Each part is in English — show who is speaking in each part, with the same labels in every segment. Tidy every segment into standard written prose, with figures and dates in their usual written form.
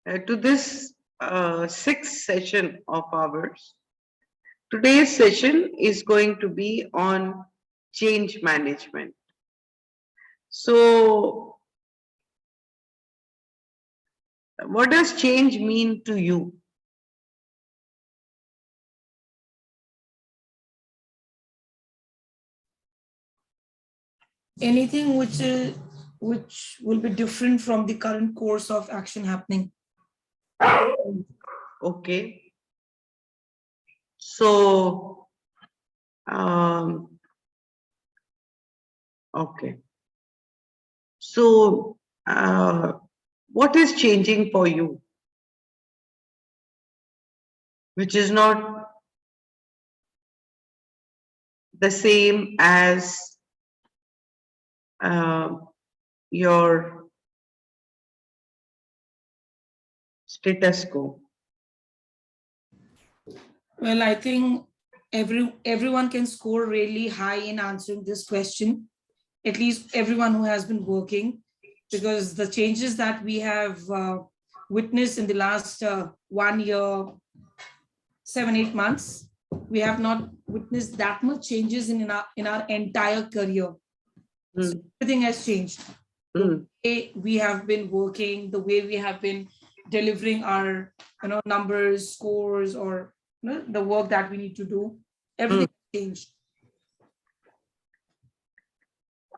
Speaker 1: to this sixth session of ours. Today's session is going to be on change management. So, what does change mean to you?
Speaker 2: Anything which will be different from the current course of action happening.
Speaker 1: Okay. So, um, okay. So, what is changing for you, which is not the same as uh, your status quo?
Speaker 2: Well, I think everyone can score really high in answering this question, at least everyone who has been working, because the changes that we have witnessed in the last 1 year, 7-8 months, we have not witnessed that much changes in our entire career. So everything has changed. The way we have been working, the way we have been delivering our numbers, scores, or the work that we need to do, everything changed.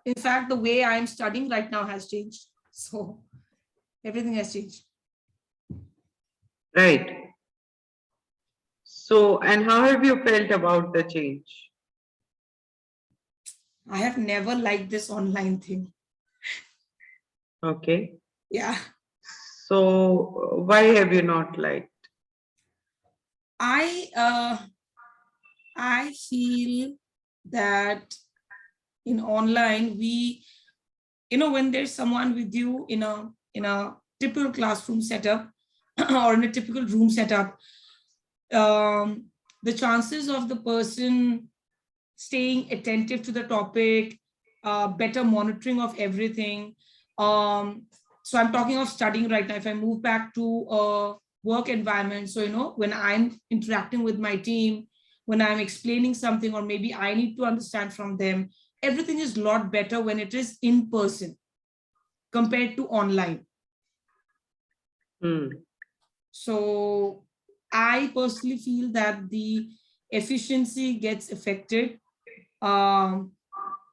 Speaker 2: In fact, the way I'm studying right now has changed. So everything has changed.
Speaker 1: Right. So, and how have you felt about the change?
Speaker 2: I have never liked this online thing.
Speaker 1: Okay.
Speaker 2: Yeah.
Speaker 1: So, why have you not liked?
Speaker 2: I feel that in online, when there's someone with you in a typical classroom setup or in a typical room setup, the chances of the person staying attentive to the topic, better monitoring of everything. So I'm talking of studying right now. If I move back to a work environment, so when I'm interacting with my team, when I'm explaining something, or maybe I need to understand from them, everything is a lot better when it is in person compared to online. So I personally feel that the efficiency gets affected a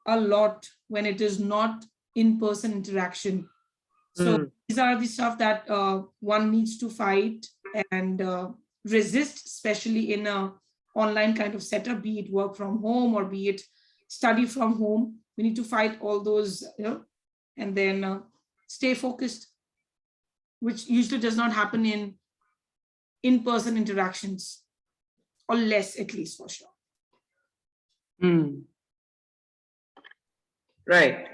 Speaker 2: lot when it is not in-person interaction. So these are the stuff that one needs to fight and resist, especially in a online kind of setup, be it work from home or be it study from home. We need to fight all those, and then stay focused, which usually does not happen in in-person interactions, or less, at least, for sure.
Speaker 1: Right.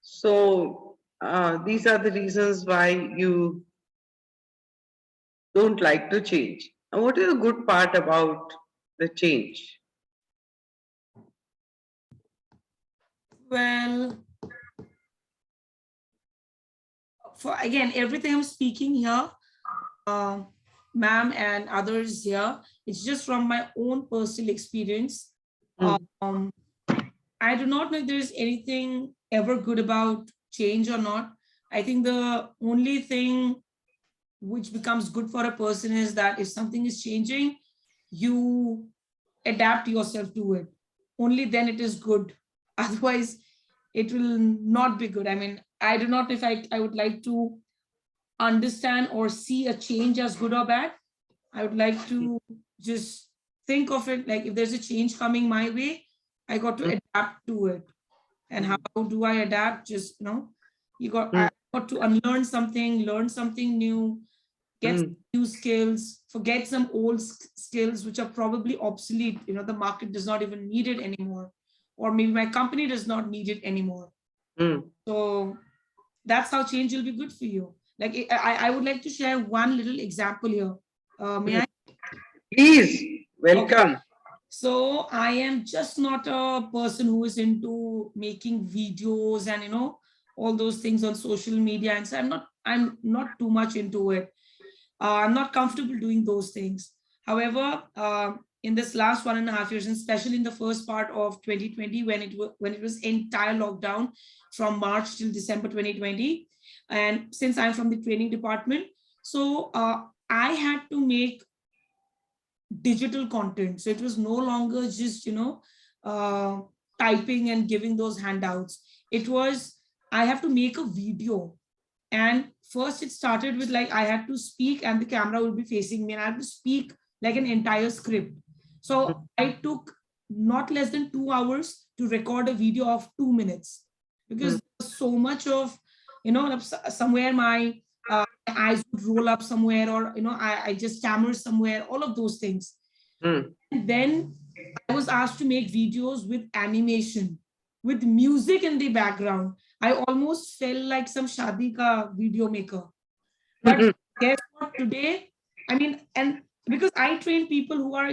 Speaker 1: So, these are the reasons why you don't like to change. And what is the good part about the change?
Speaker 2: Well, for again, everything I'm speaking here, ma'am and others here, it's just from my own personal experience. I do not know if there's anything ever good about change or not. I think the only thing which becomes good for a person is that if something is changing, you adapt yourself to it. Only then it is good. Otherwise, it will not be good. I mean, I do not know if I would like to understand or see a change as good or bad. I would like to just think of it like if there's a change coming my way, I got to adapt to it. And how do I adapt? Just, I got to unlearn something, learn something new, get new skills, forget some old skills which are probably obsolete. The market does not even need it anymore, or maybe my company does not need it anymore. So that's how change will be good for you. Like I would like to share one little example here. May I?
Speaker 1: Please, welcome.
Speaker 2: Okay. So I am just not a person who is into making videos and all those things on social media, and so I'm not too much into it. I'm not comfortable doing those things. However, in this last 1.5 years, and especially in the first part of 2020, when it was entire lockdown from March till December 2020, and since I'm from the training department, so I had to make digital content. So it was no longer just, typing and giving those handouts. It was, I have to make a video. And first it started with like, I had to speak and the camera would be facing me and I had to speak like an entire script. So I took not less than 2 hours to record a video of 2 minutes because there was so much of, somewhere my eyes would roll up somewhere, or I just stammer somewhere, all of those things. And then I was asked to make videos with animation, with music in the background. I almost felt like some shadi ka video maker. But guess what? Today, I mean, and because I train people who are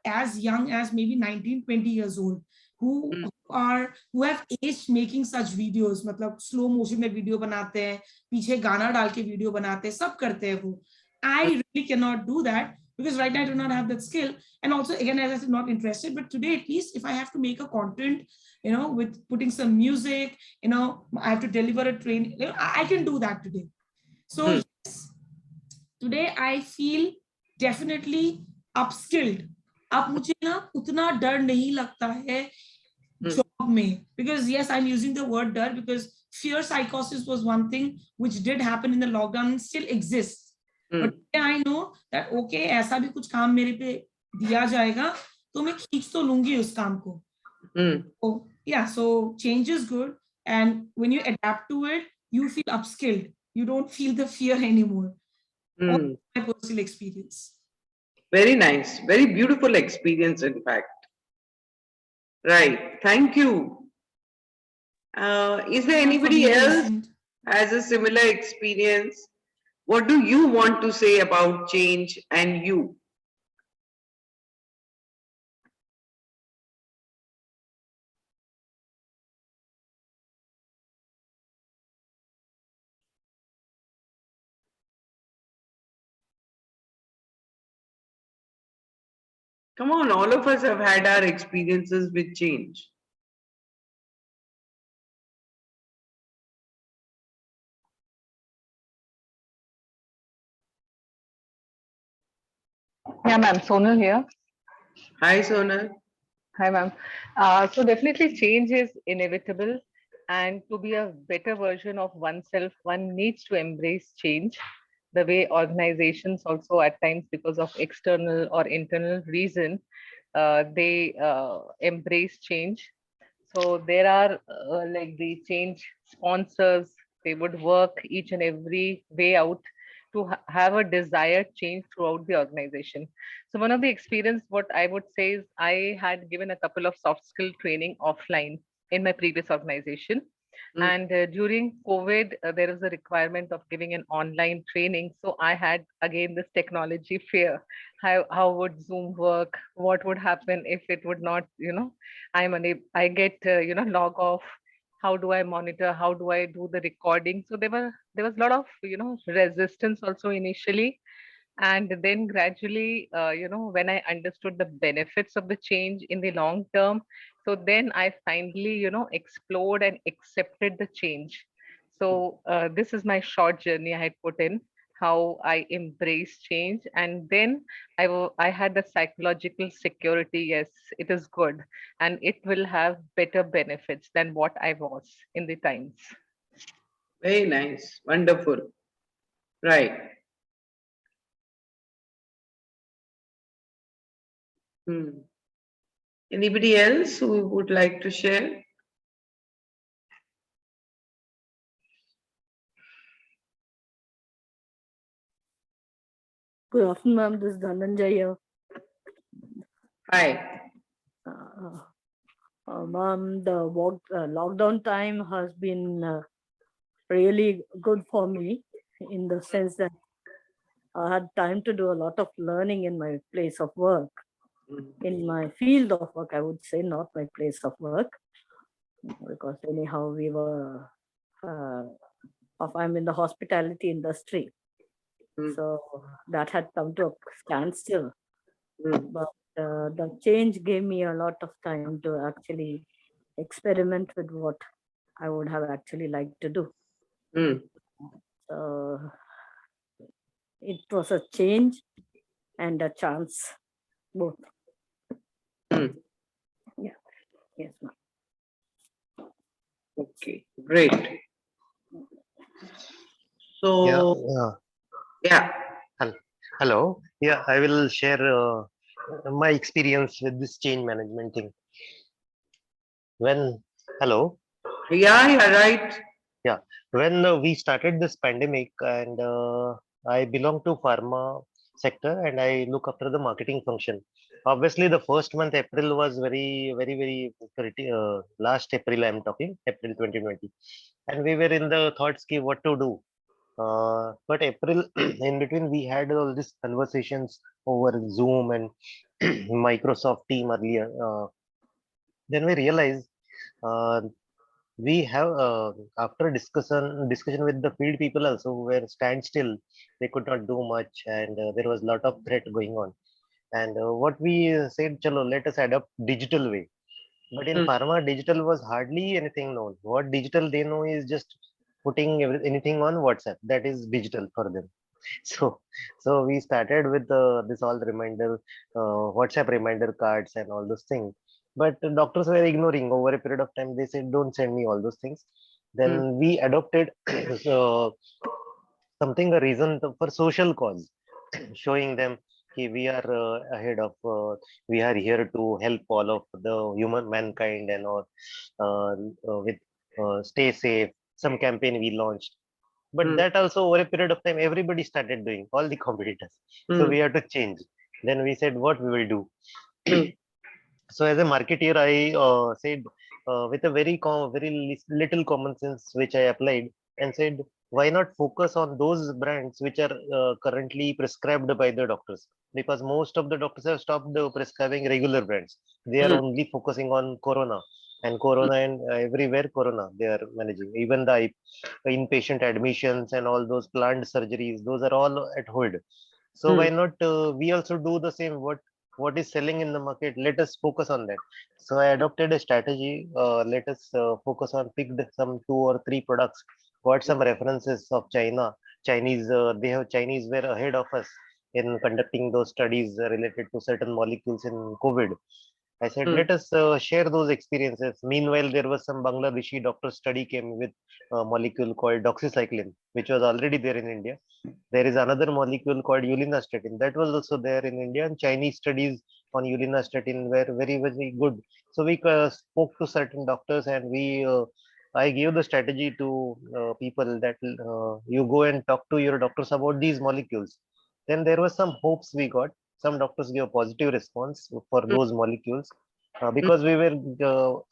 Speaker 2: as young as maybe 19, 20 years old, who have aged making such videos. मतलब slow motion में video बनाते हैं, पीछे गाना डाल के video बनाते हैं, सब करते हैं वो. I really cannot do that because right now I do not have that skill. And also, again, as I said, not interested. But today, at least, if I have to make a content, with putting some music, I have to deliver a train, I can do that today. So yes, today I feel definitely upskilled. अब मुझे ना उतना डर नहीं लगता है job में, because yes, I'm using the word डर because fear psychosis was one thing which did happen in the lockdown and still exists. But I know that okay, ऐसा भी कुछ काम मेरे पे दिया जाएगा तो मैं खींच तो लूंगी उस काम को. So yeah, so change is good, and when you adapt to it, you feel upskilled. You don't feel the fear anymore. All my personal experience.
Speaker 1: Very nice. Very beautiful experience, in fact. Right. Thank you. Is there anybody else has a similar experience? What do you want to say about change and you? Come on, all of us have had our experiences with change.
Speaker 3: Yeah, ma'am. Sonal here.
Speaker 1: Hi, Sonal.
Speaker 3: Hi, ma'am. So definitely change is inevitable, and to be a better version of oneself, one needs to embrace change. The way organizations also at times, because of external or internal reason, they embrace change. So there are like the change sponsors, they would work each and every way out to have a desired change throughout the organization. So one of the experience, what I would say is I had given a couple of soft skill training offline in my previous organization. And during COVID, there is a requirement of giving an online training. So I had again this technology fear. How would Zoom work? What would happen if it would not, I'm unable, I get, log off. How do I monitor? How do I do the recording? So there was a lot of, resistance also initially. And then gradually, when I understood the benefits of the change in the long term, so then I finally, explored and accepted the change. So this is my short journey I had put in, how I embrace change. And then I had the psychological security. Yes, it is good. And it will have better benefits than what I was in the times.
Speaker 1: Very nice. Wonderful. Right. Anybody else who would like to share?
Speaker 4: Good afternoon, ma'am. This is Dhananjay here.
Speaker 1: Hi.
Speaker 4: Ma'am, the lockdown time has been really good for me in the sense that I had time to do a lot of learning in my place of work, in my field of work, I would say, not my place of work, because anyhow we were I'm in the hospitality industry.
Speaker 1: Mm.
Speaker 4: So that had come to a standstill.
Speaker 1: Mm.
Speaker 4: But the change gave me a lot of time to actually experiment with what I would have actually liked to do.
Speaker 1: Mm.
Speaker 4: So it was a change and a chance, both.
Speaker 1: Mm.
Speaker 4: Yeah. Yes, ma'am.
Speaker 1: Okay, great.
Speaker 5: Yeah,
Speaker 1: So, yeah.
Speaker 5: hello. Yeah, I will share my experience with this change management thing. When, hello,
Speaker 1: Yeah, yeah, right.
Speaker 5: yeah, when we started this pandemic, and I belong to pharma sector, and I look after the marketing function. Obviously, the first month, April, was very pretty. Last April, I'm talking, April 2020, and we were in the thoughts, ki what to do. But April, in between, we had all these conversations over Zoom and Microsoft Team earlier. Then we realized uh, we have after discussion with the field people also who were standstill. They could not do much, and there was a lot of threat going on. And what we said, chalo, let us adopt digital way. But in
Speaker 1: Mm.
Speaker 5: pharma, digital was hardly anything known. What digital they know is just putting anything on WhatsApp. That is digital for them. So, so we started with this all reminder, WhatsApp reminder cards and all those things. But the doctors were ignoring over a period of time. They said, "Don't send me all those things."
Speaker 1: Mm.
Speaker 5: Then we adopted uh, something a reason for social cause, showing them कि we are ahead of we are here to help all of the human mankind and all with stay safe. Some campaign we launched, but
Speaker 1: Mm.
Speaker 5: that also over a period of time everybody started doing, all the competitors. So
Speaker 1: Mm.
Speaker 5: we have to change. Then we said what we will do.
Speaker 1: Mm.
Speaker 5: So as a marketeer, I said with a very little common sense which I applied, and said why not focus on those brands which are currently prescribed by the doctors, because most of the doctors have stopped prescribing regular brands. They are
Speaker 1: Mm.
Speaker 5: only focusing on corona, and everywhere corona they are managing. Even the inpatient admissions and all those planned surgeries, those are all at hold. So why
Speaker 1: Mm.
Speaker 5: not we also do the same? What is selling in the market? Let us focus on that. So I adopted a strategy. Let us focus on picked some 2 or 3 products. Got some references of China. Chinese, they have Chinese were ahead of us in conducting those studies related to certain molecules in COVID. I said,
Speaker 1: Mm.
Speaker 5: let us share those experiences. Meanwhile, there was some Bangladeshi doctor study came with a molecule called doxycycline, which was already there in India. There is another molecule called ulinastatin that was also there in India, and Chinese studies on ulinastatin were very good. So we spoke to certain doctors, and I gave the strategy to people that you go and talk to your doctors about these molecules. Then there was some hopes we got. Some doctors gave a positive response for
Speaker 1: Mm.
Speaker 5: those molecules
Speaker 1: Mm.
Speaker 5: because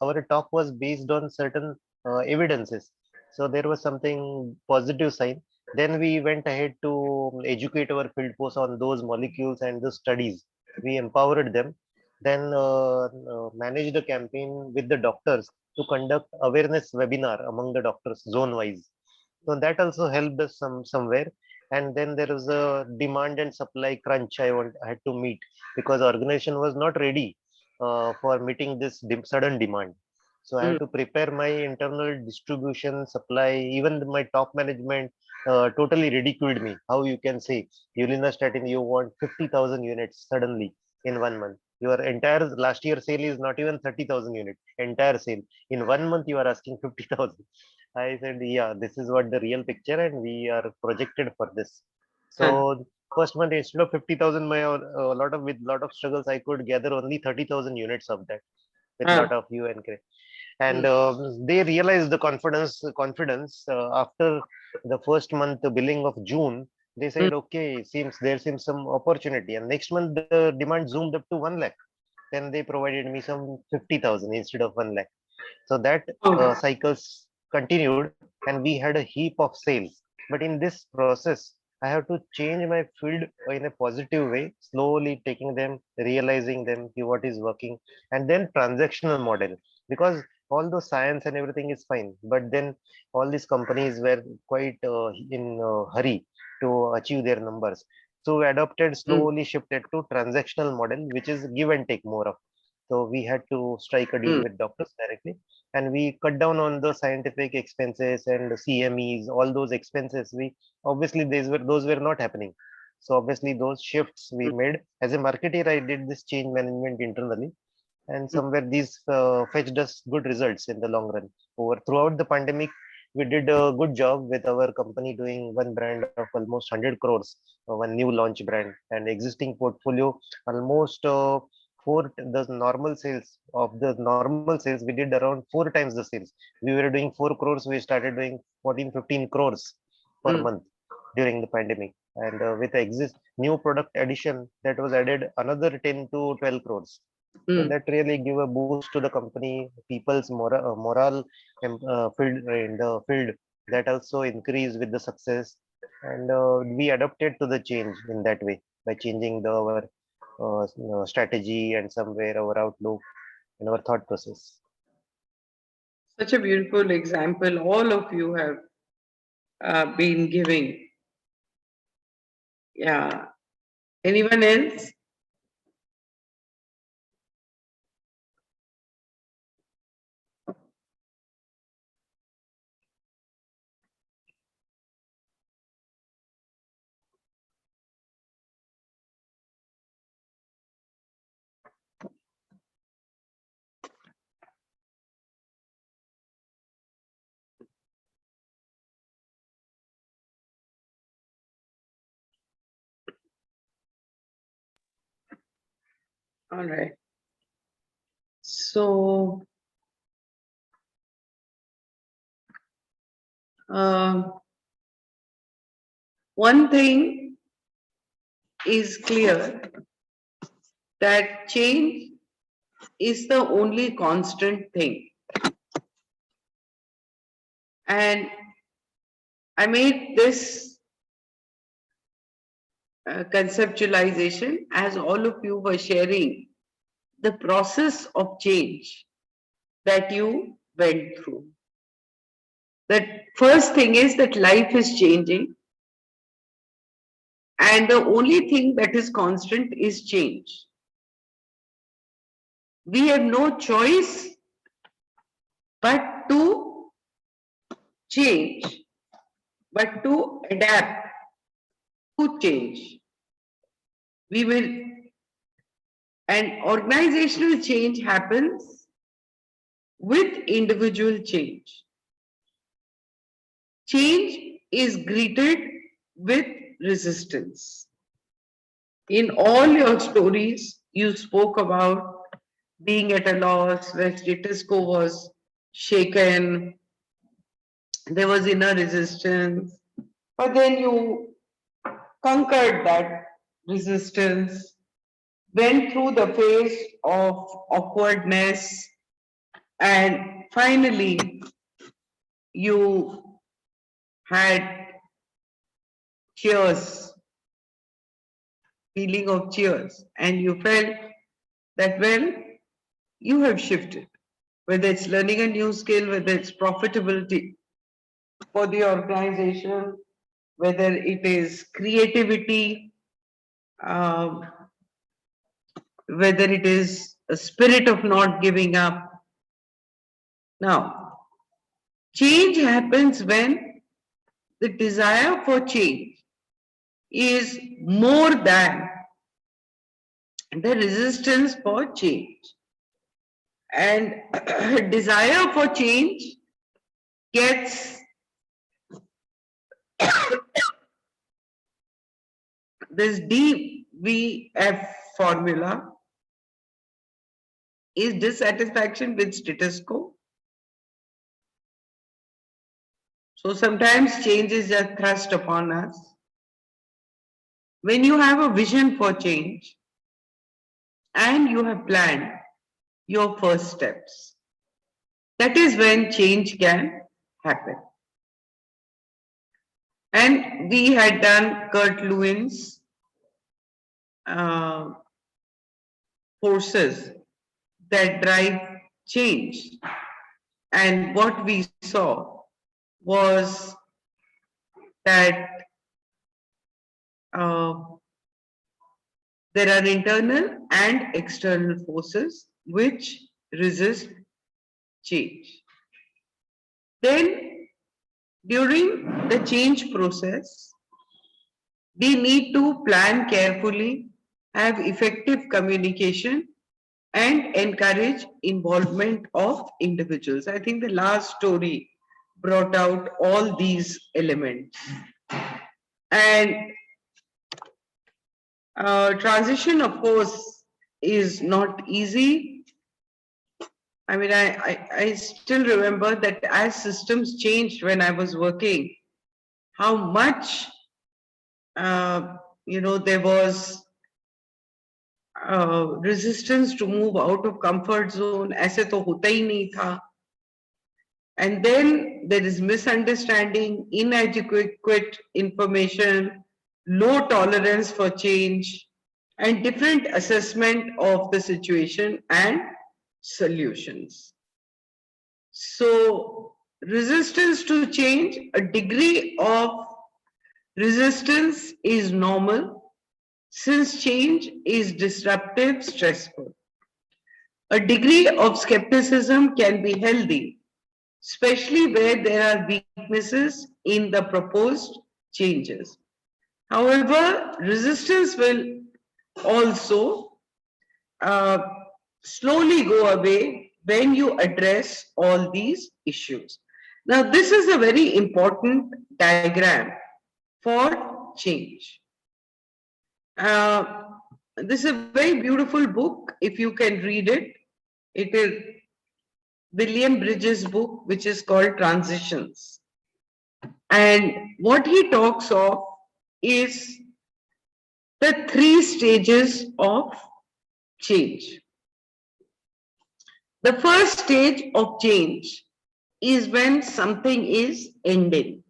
Speaker 5: our talk was based on certain evidences. So there was something positive sign. Then we went ahead to educate our field force on those molecules and the studies. We empowered them. Then managed a campaign with the doctors to conduct awareness webinar among the doctors zone wise. So that also helped us somewhere. And then there was a demand and supply crunch I had to meet, because organization was not ready for meeting this sudden demand. So I
Speaker 1: Mm.
Speaker 5: had to prepare my internal distribution, supply. Even my top management totally ridiculed me. How you can say ulinastatin you want 50,000 units suddenly in 1 month? Your entire last year sale is not even 30,000 units. Entire sale in 1 month you are asking 50,000. I said, yeah, this is what the real picture, and we are projected for this.
Speaker 1: Huh.
Speaker 5: So first month instead of 50,000, my with lot of struggles, I could gather only 30,000 units of that with
Speaker 1: Huh.
Speaker 5: lot of you and Cray. And
Speaker 1: Mm.
Speaker 5: they realized the confidence after the first month billing of June. They
Speaker 1: Mm.
Speaker 5: said, okay, seems some opportunity, and next month the demand zoomed up to 1 lakh. Then they provided me some 50,000 instead of 1 lakh. So that
Speaker 1: Oh.
Speaker 5: cycles continued, and we had a heap of sales. But in this process, I have to change my field in a positive way, slowly taking them, realizing them, what is working, and then transactional model. Because all those science and everything is fine, but then all these companies were quite in hurry to achieve their numbers. So we adopted, slowly shifted to transactional model, which is give and take more of. So we had to strike a deal
Speaker 1: Mm.
Speaker 5: with doctors directly, and we cut down on the scientific expenses and CMEs, all those expenses. We obviously those were not happening. So obviously those shifts we
Speaker 1: Mm.
Speaker 5: made. As a marketer, I did this change management internally, and
Speaker 1: Mm.
Speaker 5: somewhere these fetched us good results in the long run. Over throughout the pandemic, we did a good job with our company doing one brand of almost 100 crores, one new launch brand, and existing portfolio almost the normal sales of the normal sales. We did around 4 times the sales. We were doing 4 crores. We started doing 14, 15 crores per
Speaker 1: Mm.
Speaker 5: month during the pandemic. And with the exist new product addition that was added another 10 to 12 crores. So
Speaker 1: Mm.
Speaker 5: that really give a boost to the company, people's morale field in the field, that also increased with the success. And we adapted to the change in that way by changing our strategy and somewhere our outlook and our thought process.
Speaker 1: Such a beautiful example all of you have been giving. Yeah. Anyone else? All right. So, one thing is clear, that change is the only constant thing. And I made this conceptualization as all of you were sharing the process of change that you went through. The first thing is that life is changing, and the only thing that is constant is change. We have no choice but to change, but to adapt to change. We will, and organizational change happens with individual change. Change is greeted with resistance. In all your stories, you spoke about being at a loss, where status quo was shaken, there was inner resistance, but then you conquered that resistance, went through the phase of awkwardness, and finally you had cheers, feeling of cheers, and you felt that, well, you have shifted, whether it's learning a new skill, whether it's profitability for the organization, whether it is creativity, um, whether it is a spirit of not giving up. Now, change happens when the desire for change is more than the resistance for change. And desire for change gets this DVF formula is dissatisfaction with status quo. So sometimes change is just thrust upon us. When you have a vision for change and you have planned your first steps, that is when change can happen. And we had done Kurt Lewin's forces that drive change. And what we saw was that there are internal and external forces which resist change. Then, during the change process, we need to plan carefully, have effective communication, and encourage involvement of individuals. I think the last story brought out all these elements. And transition, of course, is not easy. I mean, I still remember that as systems changed when I was working, how much, there was resistance to move out of comfort zone. ऐसे तो होता ही नहीं था. And then there is misunderstanding, inadequate information, low tolerance for change, and different assessment of the situation and solutions. So, resistance to change, a degree of resistance is normal since change is disruptive, stressful. A degree of skepticism can be healthy, especially where there are weaknesses in the proposed changes. However, resistance will also slowly go away when you address all these issues. Now, this is a very important diagram for change. This is a very beautiful book. If you can read it, it is William Bridges' book, which is called Transitions. And what he talks of is the 3 stages of change. The first stage of change is when something is ending.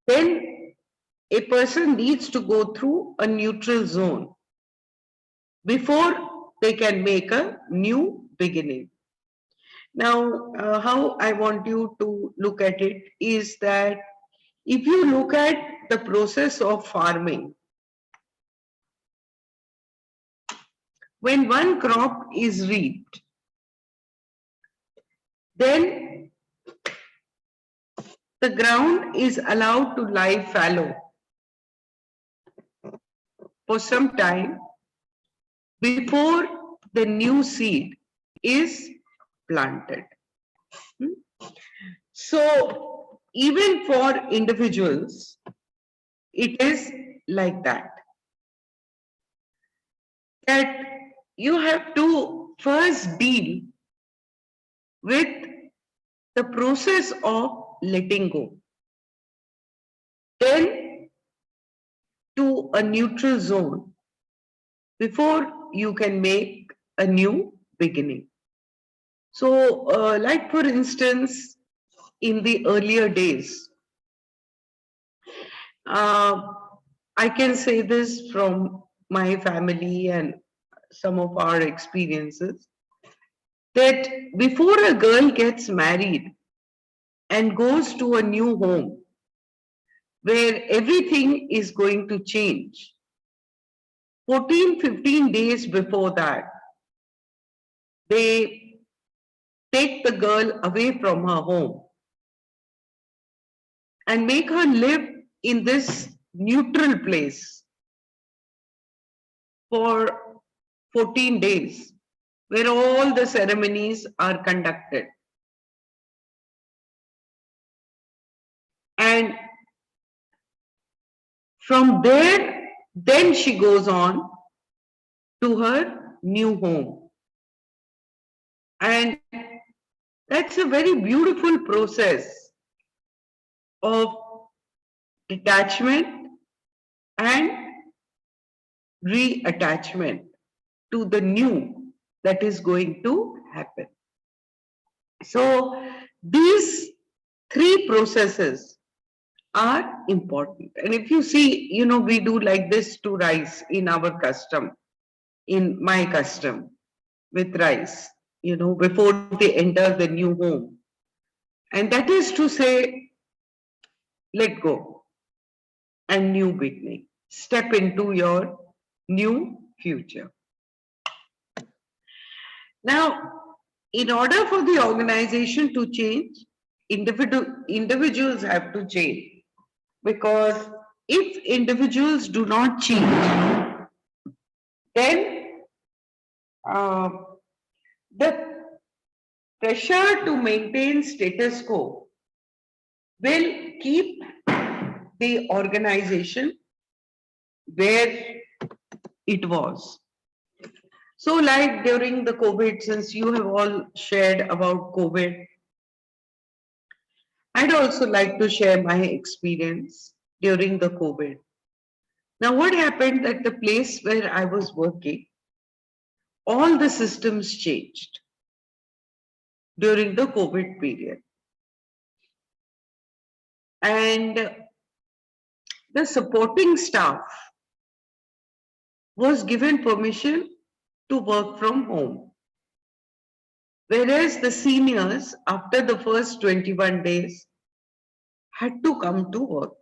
Speaker 1: Then a person needs to go through a neutral zone before they can make a new beginning. Now, how I want you to look at it is that if you look at the process of farming, when one crop is reaped, then the ground is allowed to lie fallow for some time before the new seed is planted. So, even for individuals, it is like that. That you have to first deal with the process of letting go. Then to a neutral zone before you can make a new beginning. So, like for instance, in the earlier days, I can say this from my family and some of our experiences, that before a girl gets married and goes to a new home where everything is going to change, 14-15 days before that, they take the girl away from her home and make her live in this neutral place for 14 days, where all the ceremonies are conducted. And from there, then she goes on to her new home. And that's a very beautiful process of detachment and reattachment to the new that is going to happen. So these 3 processes are important. And if you see, we do like this to rice in our custom, in my custom. with rice, before they enter the new home. And that is to say, let go and new beginning. Step into your new future. Now, in order for the organization to change, individuals have to change. Because if individuals do not change, then uh, the pressure to maintain status quo will keep the organization where it was. So, like during the COVID, since you have all shared about COVID, I'd also like to share my experience during the COVID. Now, what happened at the place where I was working, all the systems changed during the COVID period. And the supporting staff was given permission to work from home. Whereas the seniors, after the first 21 days, had to come to work.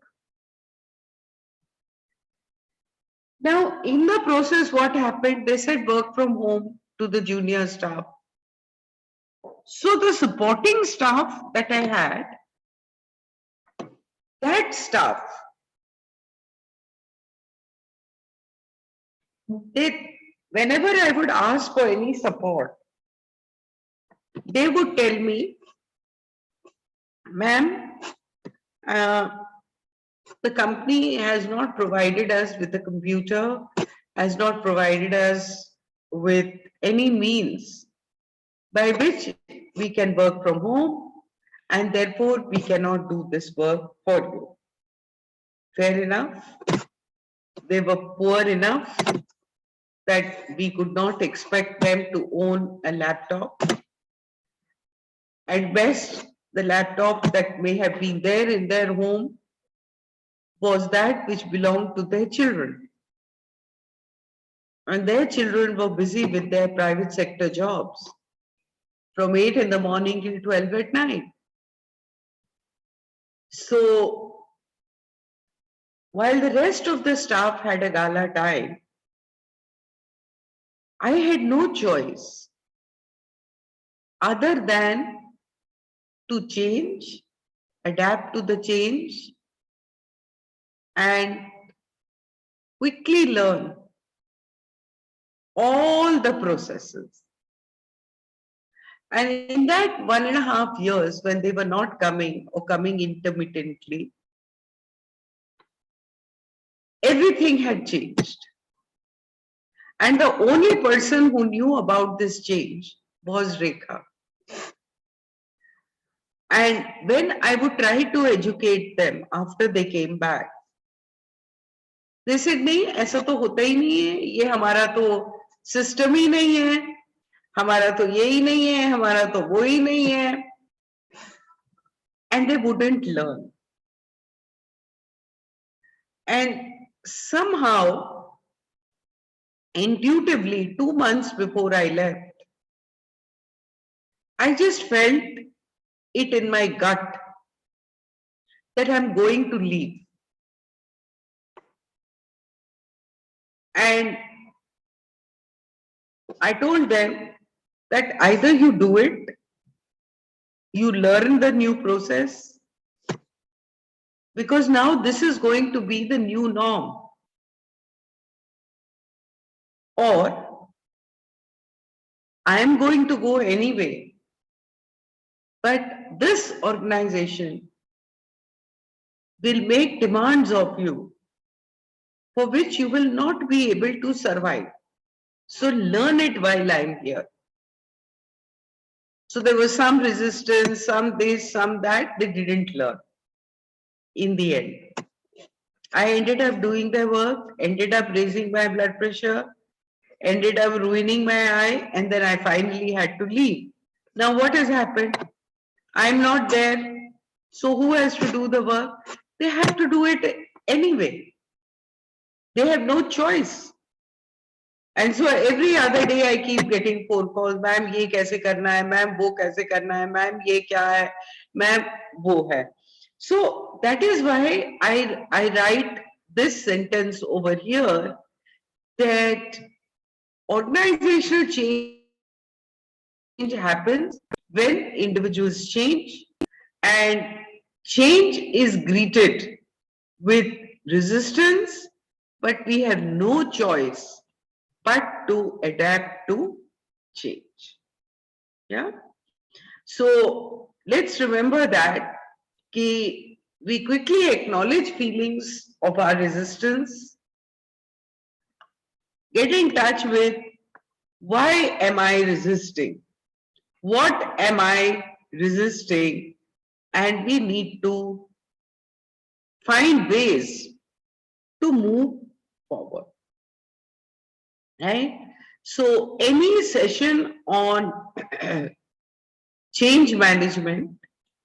Speaker 1: Now, in the process, what happened? They said work from home to the junior staff. So the supporting staff that I had, that staff, whenever I would ask for any support, they would tell me, ma'am, the company has not provided us with a computer, has not provided us with any means by which we can work from home, and therefore we cannot do this work for you. Fair enough. They were poor enough that we could not expect them to own a laptop. At best, the laptop that may have been there in their home was that which belonged to their children. And their children were busy with their private sector jobs from 8 in the morning till 12 at night. So, while the rest of the staff had a gala time, I had no choice other than to change, adapt to the change, and quickly learn all the processes. And in that 1.5 years, when they were not coming or coming intermittently, everything had changed. And the only person who knew about this change was Rekha. And when I would try to educate them after they came back, they said, नहीं ऐसा तो होता ही नहीं है, ये हमारा तो system ही नहीं है, हमारा तो ये ही नहीं है, हमारा तो वो ही नहीं है. And they wouldn't learn. And somehow, intuitively, 2 months before I left, I just felt it in my gut that I'm going to leave. And I told them that either you do it, you learn the new process, because now this is going to be the new norm, or I am going to go anyway. But this organization will make demands of you for which you will not be able to survive. So learn it while I'm here. So there was some resistance, some this, some that, they didn't learn. In the end, I ended up doing the work, ended up raising my blood pressure, ended up ruining my eye, and then I finally had to leave. Now what has happened? I'm not there. So who has to do the work? They have to do it anyway. They have no choice. And so every other day I keep getting phone calls, ma'am, ye kaise karna hai, ma'am, wo kaise karna hai, ma'am, ye kya hai, ma'am, wo hai. So that is why I write this sentence over here, that organizational change happens when individuals change, and change is greeted with resistance, but we have no choice but to adapt to change. Yeah. So let's remember that we quickly acknowledge feelings of our resistance, get in touch with why am I resisting? What am I resisting? And we need to find ways to move forward. Right? So any session on change management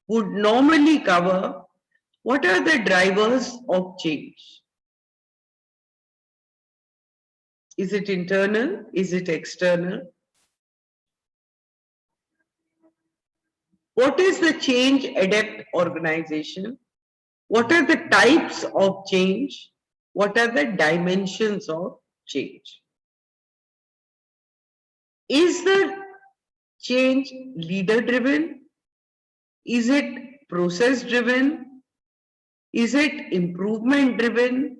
Speaker 1: would normally cover what are the drivers of change. Is it internal? Is it external? What is the change adept organization? What are the types of change? What are the dimensions of change? Is the change leader driven? Is it process driven? Is it improvement driven?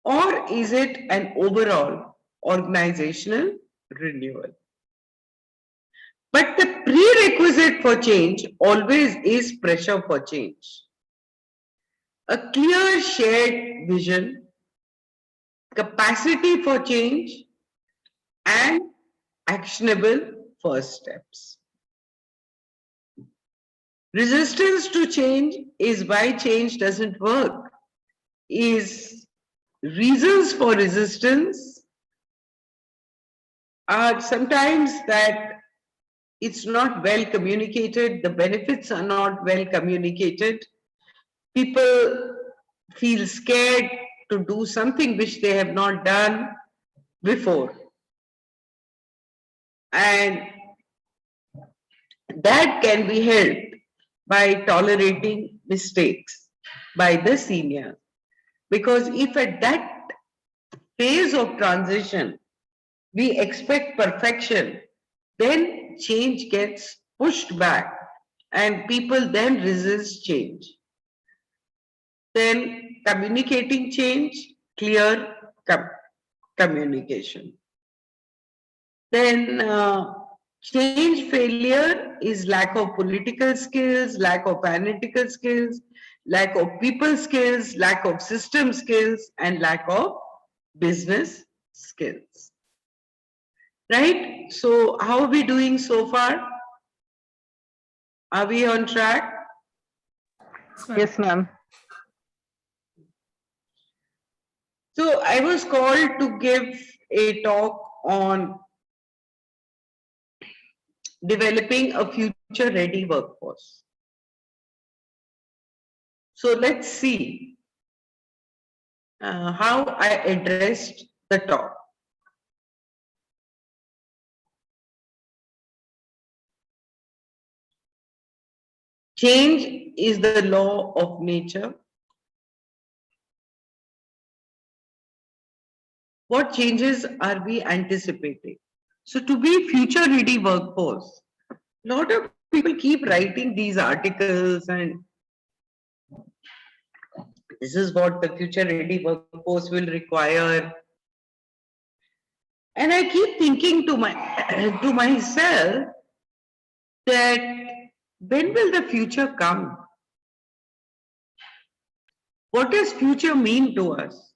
Speaker 1: Or is it an overall organizational renewal? But the prerequisite for change always is pressure for change. A clear shared vision, capacity for change, and actionable first steps. Resistance to change is why change doesn't work. Is reasons for resistance are sometimes that it's not well communicated, the benefits are not well communicated. People feel scared to do something which they have not done before. And that can be helped by tolerating mistakes by the senior. Because if at that phase of transition we expect perfection, then change gets pushed back and people then resist change. Then communicating change, clear communication. Then change failure is lack of political skills, lack of analytical skills, lack of people skills, lack of system skills, and lack of business skills. Right? So, how are we doing so far? Are we on track?
Speaker 3: Yes, ma'am.
Speaker 1: So, I was called to give a talk on developing a future ready workforce. So, let's see how I addressed the talk. Change is the law of nature. What changes are we anticipating? So to be future ready workforce, a lot of people keep writing these articles and this is what the future ready workforce will require. And I keep thinking to myself that when will the future come? What does future mean to us?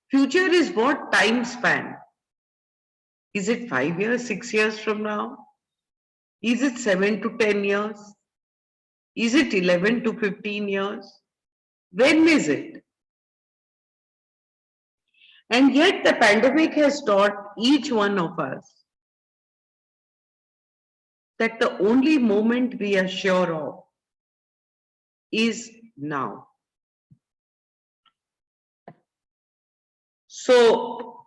Speaker 1: Future is what time span? Is it 5 years, 6 years from now? Is it 7 to 10 years? Is it 11 to 15 years? When is it? And yet the pandemic has taught each one of us that the only moment we are sure of is now. So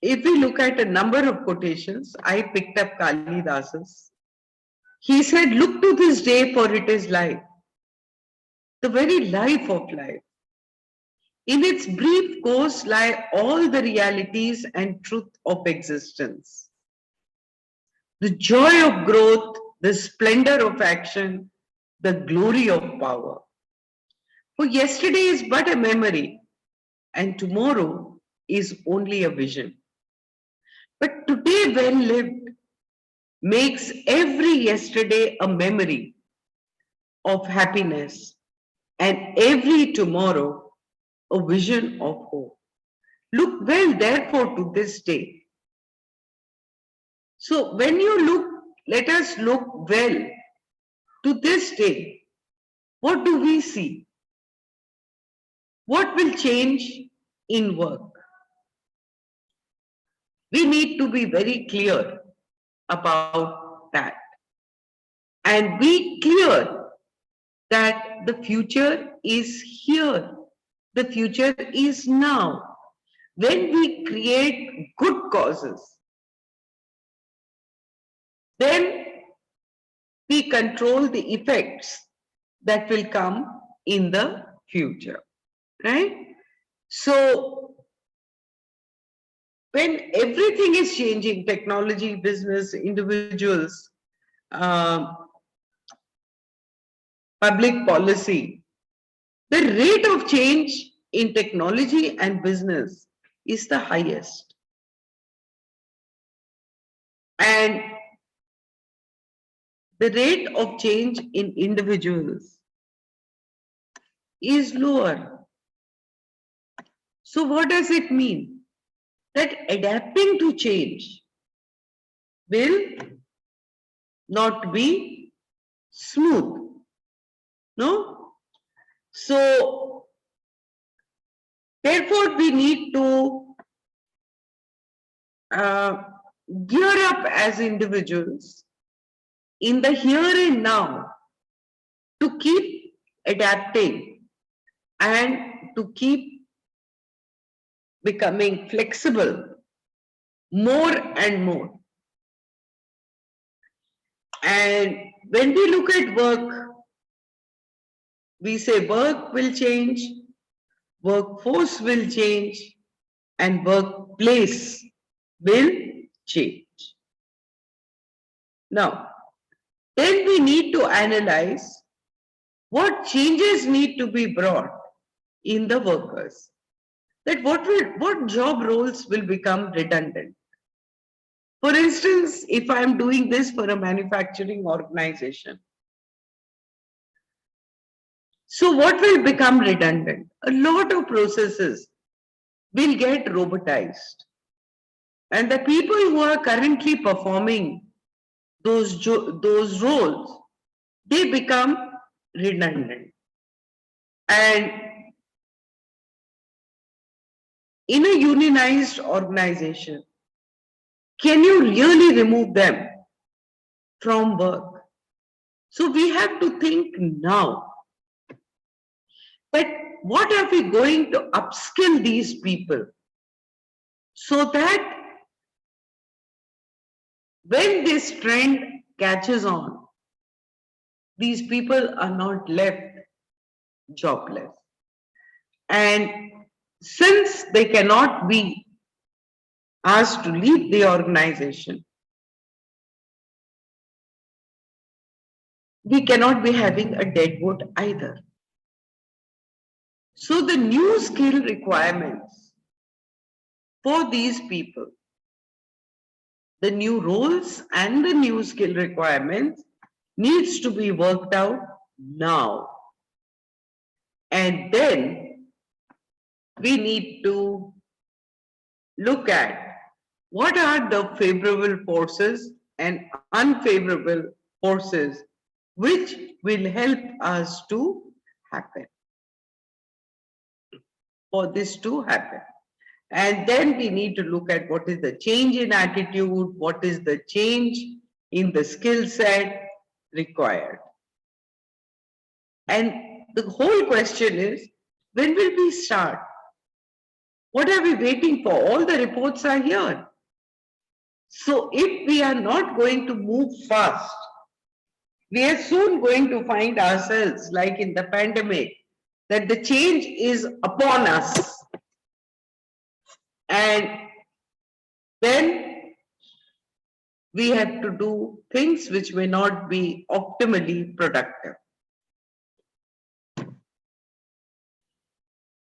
Speaker 1: if we look at a number of quotations, I picked up Kalidas's. He said, look to this day, for it is life, the very life of life. In its brief course lie all the realities and truth of existence. The joy of growth, the splendor of action, the glory of power. For yesterday is but a memory, and tomorrow is only a vision. But today, well lived, makes every yesterday a memory of happiness, and every tomorrow a vision of hope. Look well, therefore, to this day. So, when you look, let us look well to this day. What do we see? What will change in work? We need to be very clear about that and be clear that the future is here. The future is now. When we create good causes, then we control the effects that will come in the future, right? So, when everything is changing, technology, business, individuals, public policy, the rate of change in technology and business is the highest. And the rate of change in individuals is lower. So what does it mean? That adapting to change will not be smooth. No? So, therefore, we need to gear up as individuals in the here and now to keep adapting and to keep becoming flexible more and more. And when we look at work, we say work will change, workforce will change, and workplace will change. Now, then we need to analyze what changes need to be brought in the workers. That what job roles will become redundant. For instance, if I'm doing this for a manufacturing organization, so what will become redundant? A lot of processes will get robotized. And the people who are currently performing those roles, they become redundant. And in a unionized organization, can you really remove them from work? So we have to think now. But what are we going to upskill these people so that when this trend catches on, these people are not left jobless. And since they cannot be asked to leave the organization, we cannot be having a deadwood either. So the new skill requirements for these people, the new roles and the new skill requirements needs to be worked out now. And then we need to look at what are the favorable forces and unfavorable forces which will help us to happen, for this to happen. And then we need to look at what is the change in attitude, what is the change in the skill set required. And the whole question is, when will we start? What are we waiting for? All the reports are here. So if we are not going to move fast, we are soon going to find ourselves like in the pandemic, that the change is upon us. And then we have to do things which may not be optimally productive.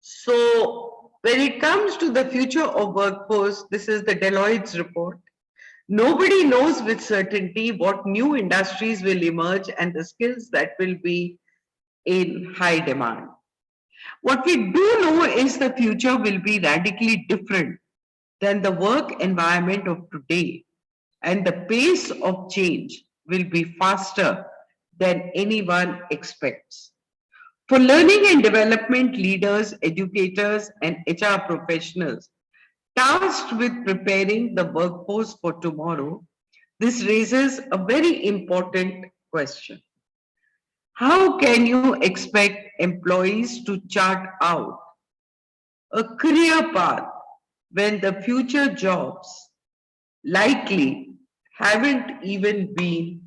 Speaker 1: So when it comes to the future of workforce, this is the Deloitte's report. Nobody knows with certainty what new industries will emerge and the skills that will be in high demand. What we do know is the future will be radically different than the work environment of today, and the pace of change will be faster than anyone expects. For learning and development leaders, educators, and HR professionals tasked with preparing the workforce for tomorrow, this raises a very important question. How can you expect employees to chart out a career path when the future jobs likely haven't even been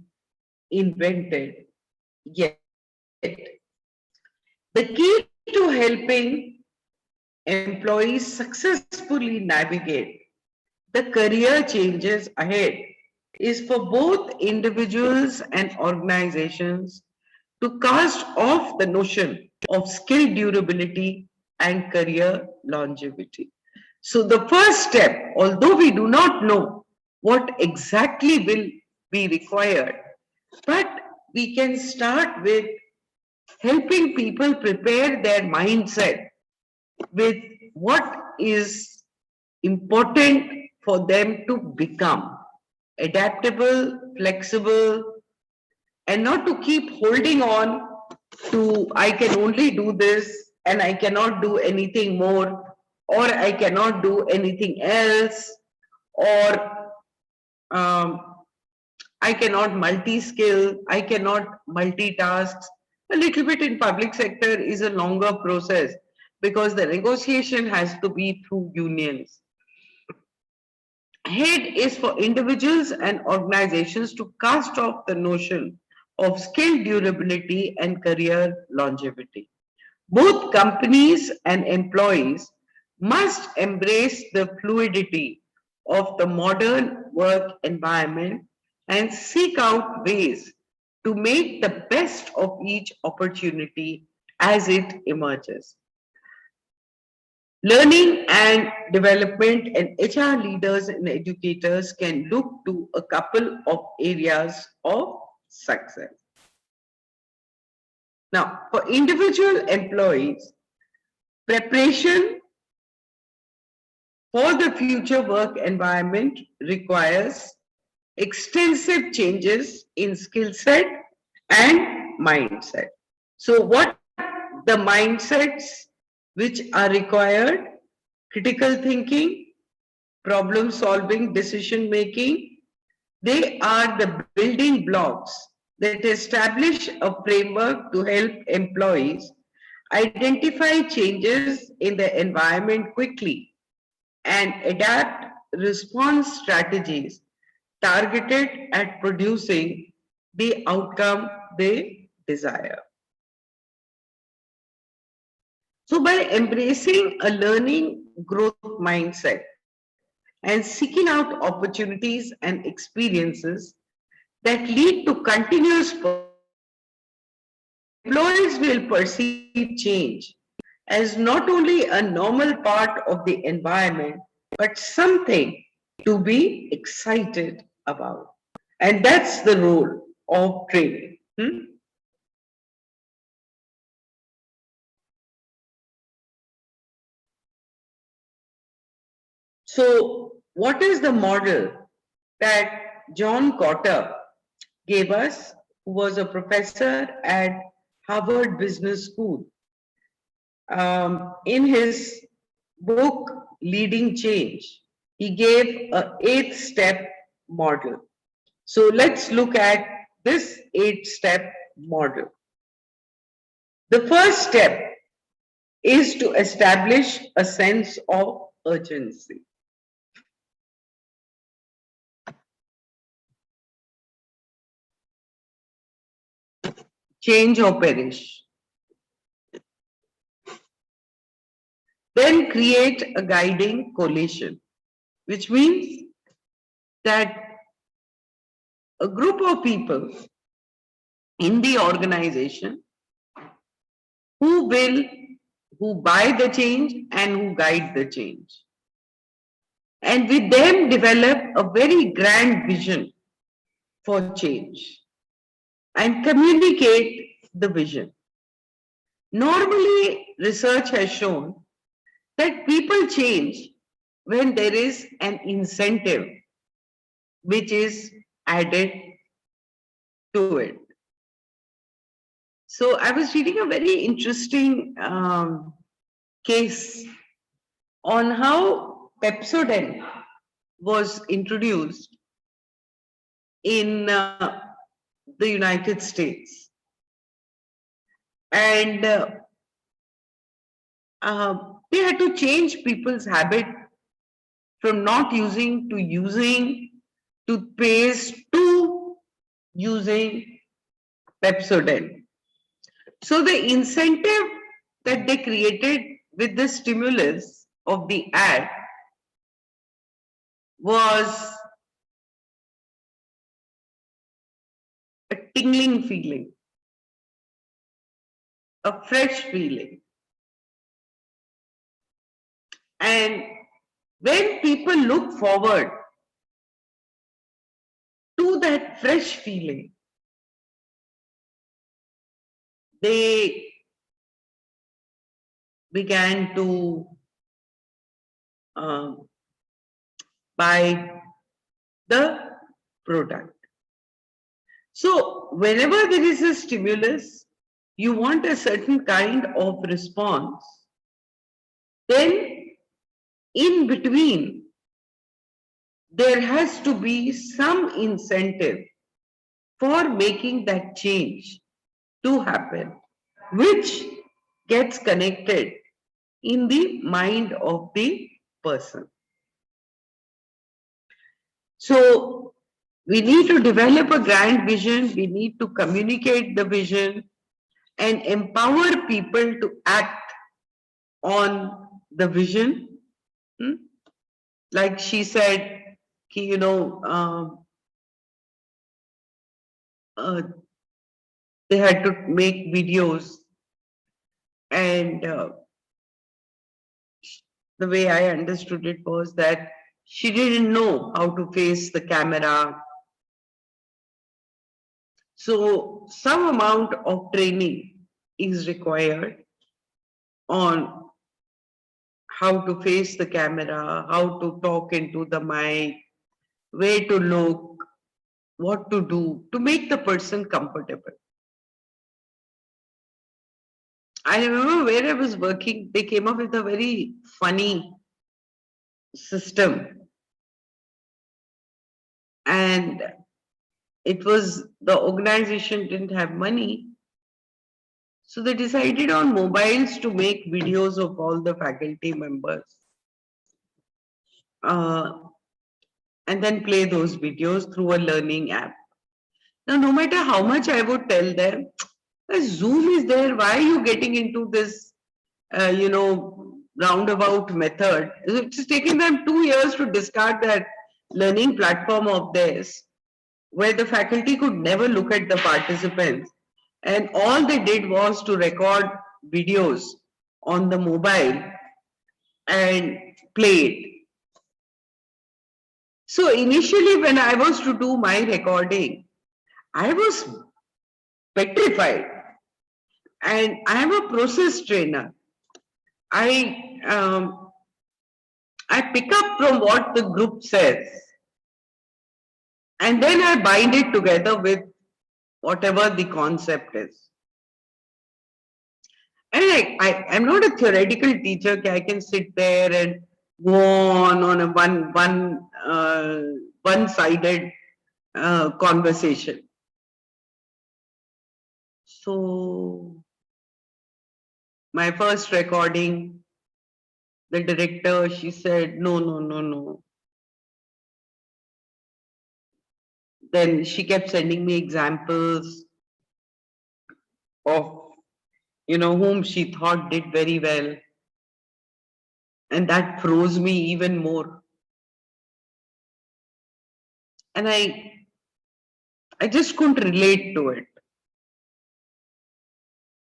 Speaker 1: invented yet? The key to helping employees successfully navigate the career changes ahead is for both individuals and organizations to cast off the notion of skill durability and career longevity. So the first step, although we do not know what exactly will be required, but we can start with helping people prepare their mindset with what is important for them to become adaptable, flexible, and not to keep holding on to I can only do this and I cannot do anything more, or I cannot do anything else, or I cannot multi-skill, I cannot multitask. A little bit in public sector is a longer process because the negotiation has to be through unions. Head is for individuals and organizations to cast off the notion of skill durability and career longevity. Both companies and employees must embrace the fluidity of the modern work environment and seek out ways to make the best of each opportunity as it emerges. Learning and development and HR leaders and educators can look to a couple of areas of success. Now, for individual employees, preparation for the future work environment requires extensive changes in skill set and mindset. So what the mindsets which are required: critical thinking, problem solving, decision making. They are the building blocks that establish a framework to help employees identify changes in the environment quickly and adapt response strategies targeted at producing the outcome they desire. So by embracing a learning growth mindset and seeking out opportunities and experiences that lead to continuous growth, employees will perceive change as not only a normal part of the environment, but something to be excited about. And that's the role of training. So, what is the model that John Cotter gave us, who was a professor at Harvard Business School? In his book, Leading Change, he gave an 8-step model. So let's look at this 8-step model. The first step is to establish a sense of urgency. Change or perish. Then create a guiding coalition, which means that a group of people in the organization who buy the change and who guide the change. And with them develop a very grand vision for change and communicate the vision. Normally, research has shown that people change when there is an incentive which is added to it. So I was reading a very interesting case on how Pepsodent was introduced in the United States. And they had to change people's habit from not using to using toothpaste to using Pepsodent. So the incentive that they created with the stimulus of the ad was a tingling feeling, a fresh feeling. And when people look forward to that fresh feeling, they began to buy the product. So whenever there is a stimulus, you want a certain kind of response, then in between, there has to be some incentive for making that change to happen, which gets connected in the mind of the person. So we need to develop a grand vision, we need to communicate the vision and empower people to act on the vision. Like she said, they had to make videos, and the way I understood it was that she didn't know how to face the camera. So some amount of training is required on how to face the camera, how to talk into the mic, where to look, what to do to make the person comfortable. I remember where I was working, they came up with a very funny system. And it was, the organization didn't have money. So they decided on mobiles to make videos of all the faculty members. And then play those videos through a learning app. Now, no matter how much I would tell them, Zoom is there, why are you getting into this, roundabout method? It's taken them 2 years to discard that learning platform of theirs, where the faculty could never look at the participants. And all they did was to record videos on the mobile and play it. So initially, when I was to do my recording, I was petrified. And I am a process trainer. I pick up from what the group says, and then I bind it together with whatever the concept is. And I'm not a theoretical teacher. I can sit there and go on a one-sided conversation. So my first recording the director, she said, no, no, no, no. Then she kept sending me examples of, whom she thought did very well. And that froze me even more. And I just couldn't relate to it.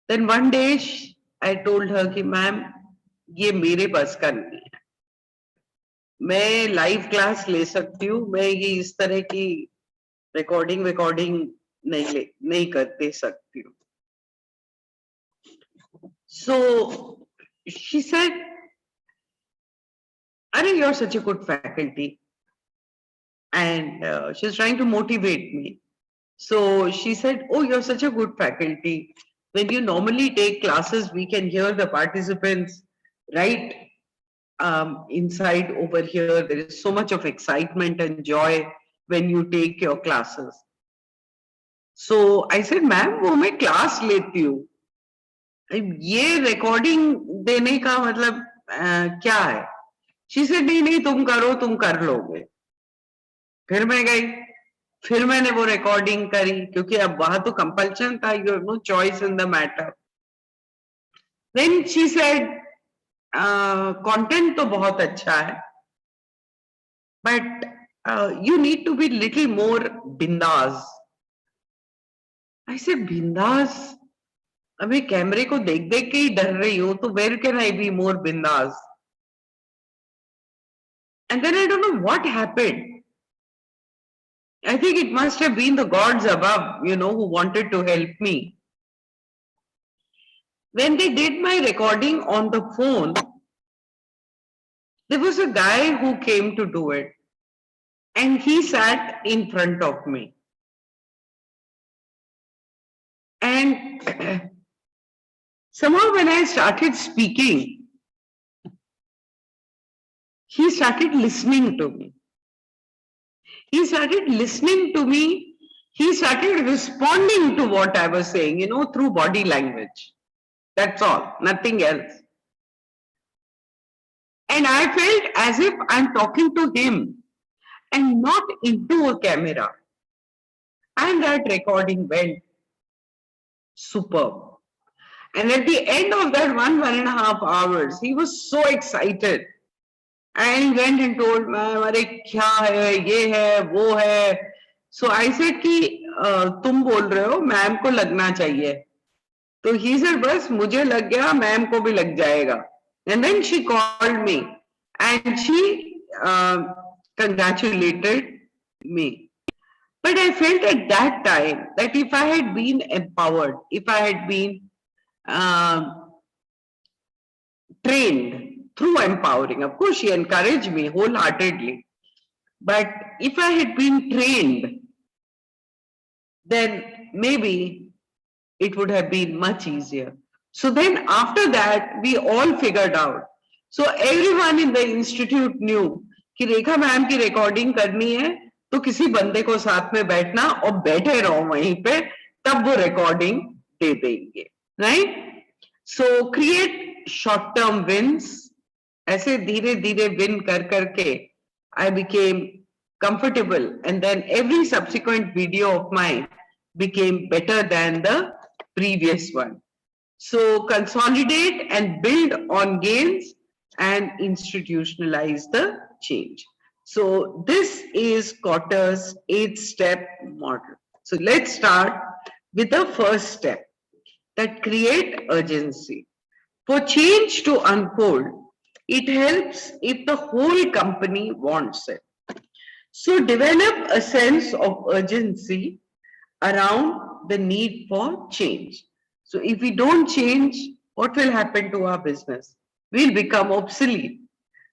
Speaker 1: Then one day I told her कि ma'am ये मेरे बस का नहीं है, मैं live class ले सकती हूँ, मैं ये इस तरह की रिकॉर्डिंग नहीं कर दे सकती हूँ. So she said, "Arey, you're such a good faculty," and she's trying to motivate me. So she said, "Oh, you're such a good faculty. When you normally take classes, we can hear the participants right inside over here. There is so much of excitement and joy when you take your classes." So I said, "Ma'am, वो मैं class लेती हूँ. ये recording देने का मतलब क्या है?" She said, "नहीं नहीं तुम करो, तुम कर लोगे." फिर मैं गई, फिर मैंने वो रिकॉर्डिंग करी, क्योंकि अब वहां तो कंपल्शन था, you have no choice in the matter. Then she said, content तो बहुत अच्छा है, but you need to be little more bindaas. I said बिंदास, अभी कैमरे को देख देख के ही डर रही हूं, तो where can I be more bindaas? And then I don't know what happened. I think it must have been the gods above, who wanted to help me. When they did my recording on the phone, there was a guy who came to do it, and he sat in front of me. And somehow when I started speaking, he started listening to me. He started listening to me. He started responding to what I was saying, through body language. That's all, nothing else. And I felt as if I'm talking to him and not into a camera. And that recording went superb. And at the end of that 1.5 hours, he was so excited. And he went and told me, "अरे क्या है, ये है, वो है." So I said कि तुम बोल रहे हो, मैम को लगना चाहिए. तो he said, बस मुझे लग गया, मैम को भी लग जाएगा. And then she called me and she congratulated me. But I felt at that time that if I had been empowered, if I had been trained through empowering, of course she encouraged me wholeheartedly, but if I had been trained, then maybe it would have been much easier. So then after that, we all figured out. So everyone in the institute knew कि रेखा ma'am की recording करनी है, तो किसी बंदे को साथ में बैठना और बैठे रहो वहीं पे, तब वो रिकॉर्डिंग दे देंगे, right? So create short-term wins. ऐसे धीरे धीरे win कर करके I became comfortable, and then every subsequent video of mine became better than the previous one. So consolidate and build on gains and institutionalize the change. So this is Kotter's 8-step model. So let's start with the first step, that create urgency. For change to unfold, it helps if the whole company wants it. So develop a sense of urgency around the need for change. So if we don't change, what will happen to our business? We'll become obsolete.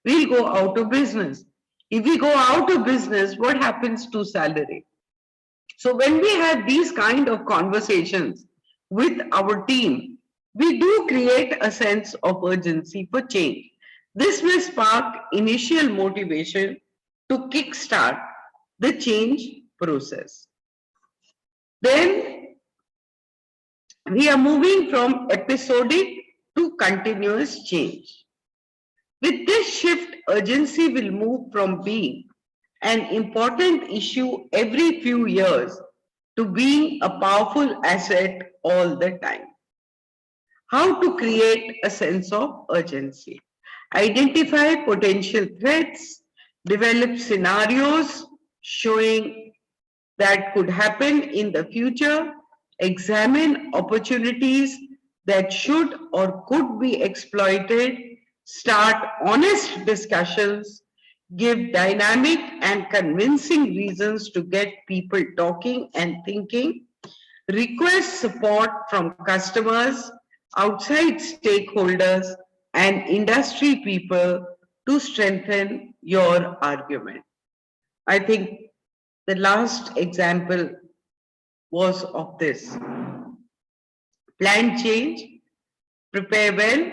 Speaker 1: We'll go out of business. If we go out of business, what happens to salary? So when we have these kind of conversations with our team, we do create a sense of urgency for change. This will spark initial motivation to kickstart the change process. Then we are moving from episodic to continuous change. With this shift, urgency will move from being an important issue every few years to being a powerful asset all the time. How to create a sense of urgency? Identify potential threats, develop scenarios showing that could happen in the future, examine opportunities that should or could be exploited, start honest discussions, give dynamic and convincing reasons to get people talking and thinking, request support from customers, outside stakeholders, and industry people to strengthen your argument. I think the last example was of this. Plan change, prepare well.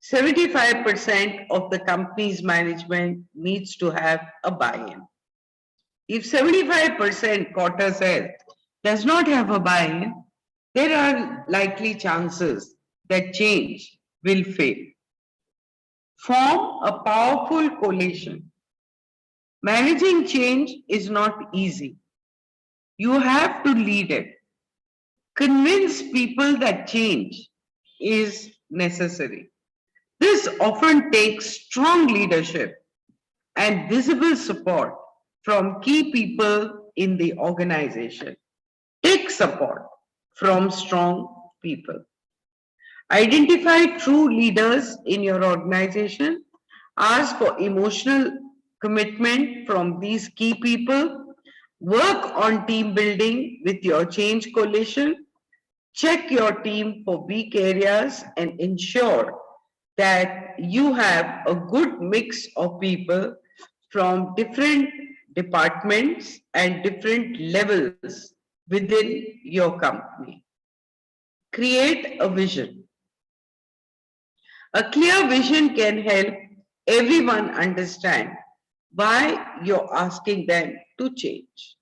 Speaker 1: 75% of the company's management needs to have a buy-in. If 75% Quarters Health does not have a buy-in, there are likely chances that change will fail. Form a powerful coalition. Managing change is not easy. You have to lead it. Convince people that change is necessary. This often takes strong leadership and visible support from key people in the organization. Take support from strong people. Identify true leaders in your organization. Ask for emotional commitment from these key people. Work on team building with your change coalition. Check your team for weak areas and ensure that you have a good mix of people from different departments and different levels within your company. Create a vision. A clear vision can help everyone understand why you're asking them to change.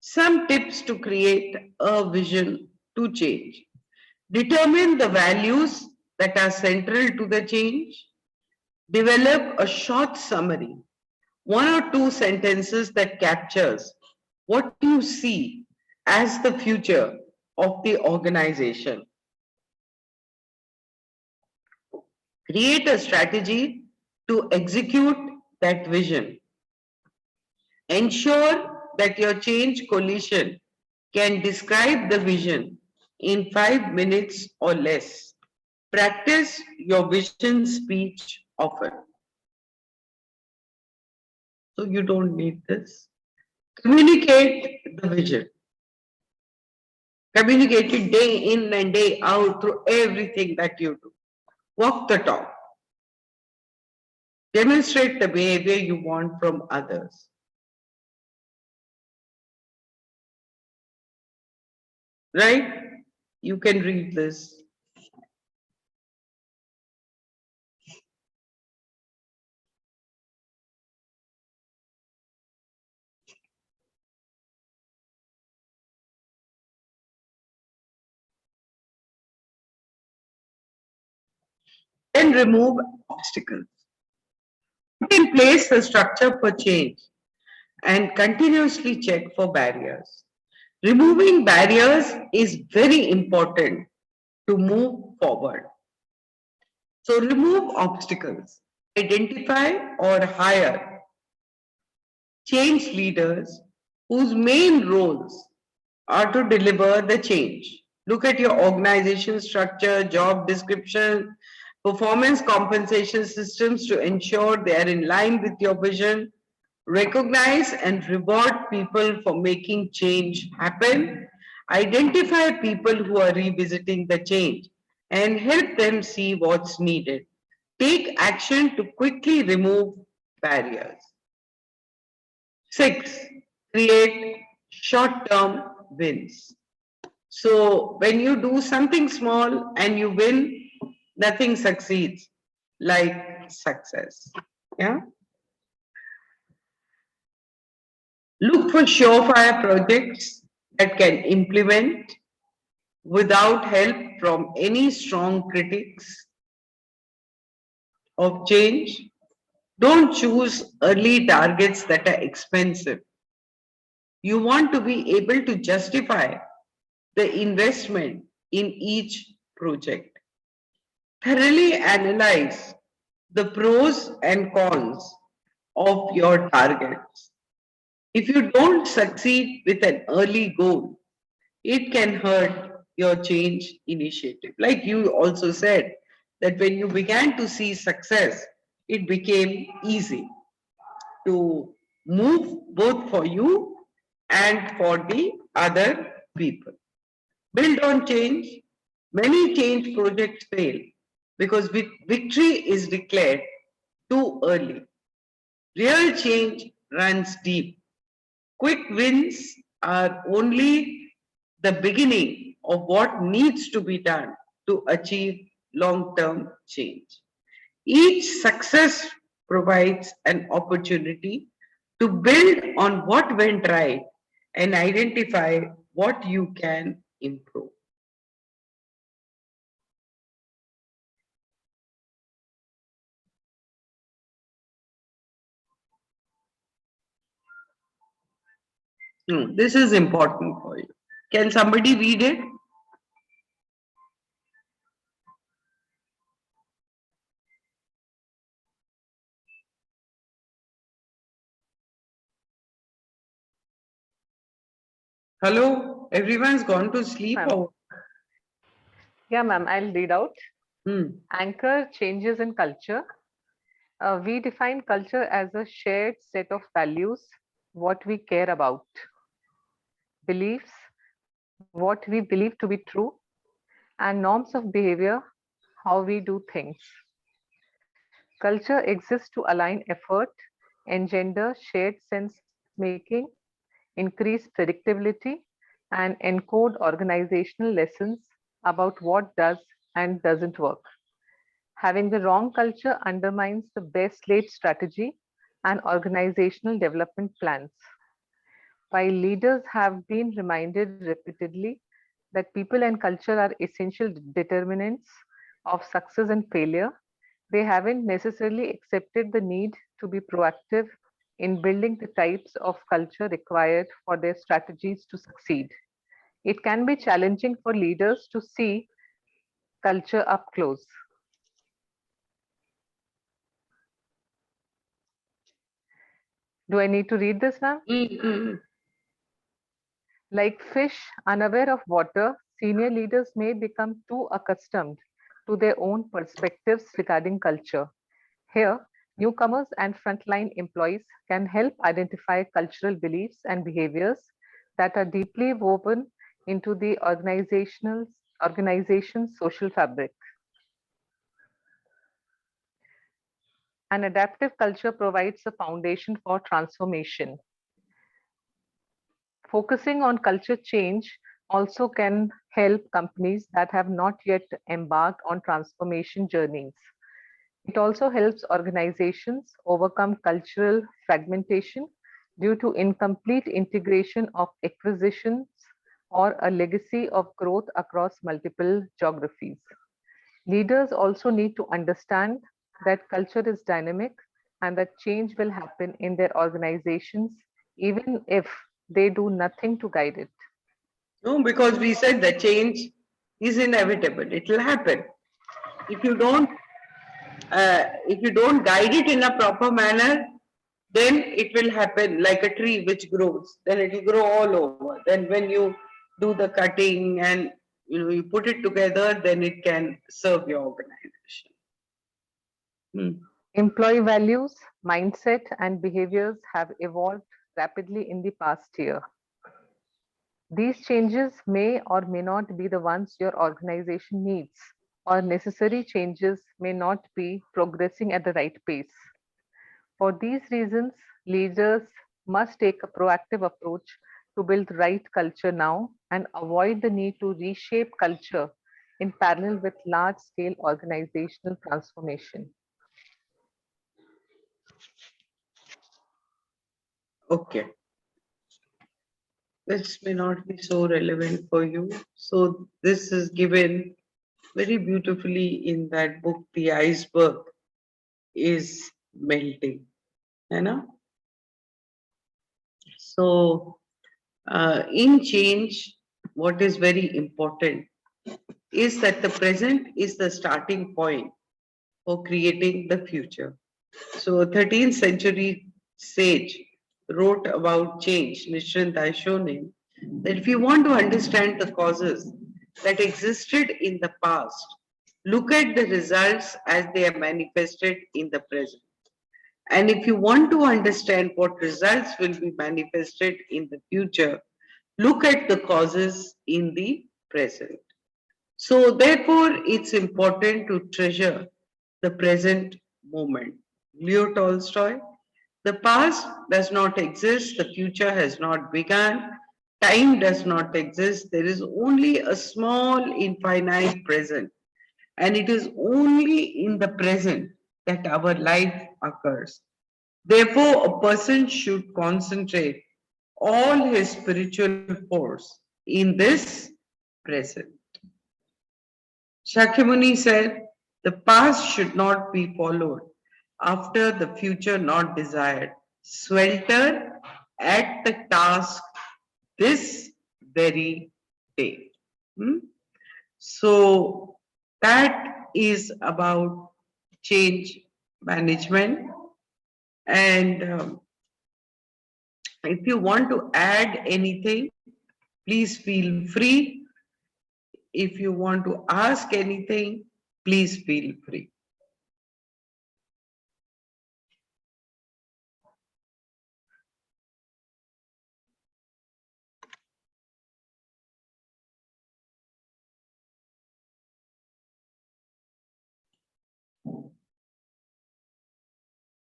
Speaker 1: Some tips to create a vision to change. Determine the values that are central to the change. Develop a short summary, 1 or 2 sentences that captures what you see as the future of the organization. Create a strategy to execute that vision. Ensure that your change coalition can describe the vision in 5 minutes or less. Practice your vision speech often. So you don't need this. Communicate the vision. Communicate it day in and day out through everything that you do. Walk the talk. Demonstrate the behavior you want from others. Right? You can read this. Then remove obstacles. Put in place a structure for change and continuously check for barriers. Removing barriers is very important to move forward. So remove obstacles. Identify or hire change leaders whose main roles are to deliver the change. Look at your organization structure, job description, performance compensation systems to ensure they are in line with your vision. Recognize and reward people for making change happen. Identify people who are revisiting the change and help them see what's needed. Take action to quickly remove barriers. 6, create short-term wins. So when you do something small and you win, nothing succeeds like success. Yeah. Look for surefire projects that can implement without help from any strong critics. of change, don't choose early targets that are expensive. You want to be able to justify the investment in each project. Thoroughly analyze the pros and cons of your targets. If you don't succeed with an early goal, it can hurt your change initiative. Like you also said, that when you began to see success, it became easy to move both for you and for the other people. Build on change. Many change projects fail because victory is declared too early. Real change runs deep. Quick wins are only the beginning of what needs to be done to achieve long term change. Each success provides an opportunity to build on what went right and identify what you can improve. This is important for you. Can somebody read it? Hello? Everyone's gone to sleep
Speaker 3: Ma'am.
Speaker 1: or?
Speaker 3: Yeah, ma'am, I'll read out.
Speaker 1: Hmm.
Speaker 3: Anchor changes in culture. We define culture as a shared set of values, what we care about, beliefs, what we believe to be true, and norms of behavior, how we do things. Culture exists to align effort, engender shared sense making, increase predictability, and encode organizational lessons about what does and doesn't work. Having the wrong culture undermines the best laid strategy and organizational development plans. While leaders have been reminded repeatedly that people and culture are essential determinants of success and failure, they haven't necessarily accepted the need to be proactive in building the types of culture required for their strategies to succeed. It can be challenging for leaders to see culture up close. Do I need to read this, ma'am? Like fish unaware of water, senior leaders may become too accustomed to their own perspectives regarding culture. Here, newcomers and frontline employees can help identify cultural beliefs and behaviors that are deeply woven into the organization's social fabric. An adaptive culture provides a foundation for transformation. Focusing on culture change also can help companies that have not yet embarked on transformation journeys. It also helps organizations overcome cultural fragmentation due to incomplete integration of acquisitions or a legacy of growth across multiple geographies. Leaders also need to understand that culture is dynamic and that change will happen in their organizations even if they do nothing to guide it.
Speaker 1: No, because we said the change is inevitable. It will happen. If you don't, if you don't guide it in a proper manner, then it will happen like a tree which grows. Then it will grow all over. Then when you do the cutting and you put it together, then it can serve your organization.
Speaker 3: Employee values, mindset, and behaviors have evolved rapidly in the past year. These changes may or may not be the ones your organization needs, or necessary changes may not be progressing at the right pace. For these reasons, leaders must take a proactive approach to build right culture now and avoid the need to reshape culture in parallel with large scale organizational transformation.
Speaker 1: Okay. This may not be so relevant for you. So this is given very beautifully in that book, The Iceberg. is melting. You know? So, in change, what is very important is that the present is the starting point for creating the future. So, 13th century sage wrote about change, Nischint Daishonin, that if you want to understand the causes that existed in the past, look at the results as they are manifested in the present. And if you want to understand what results will be manifested in the future, look at the causes in the present. So, therefore, it's important to treasure the present moment. Leo Tolstoy, the past does not exist, the future has not begun, time does not exist, there is only a small, infinite present. And it is only in the present that our life occurs. Therefore, a person should concentrate all his spiritual force in this present. Shakyamuni said, the past should not be followed, after the future not desired. Swelter at the task this very day. Hmm? So that is about change management. And if you want to add anything, please feel free. If you want to ask anything, please feel free.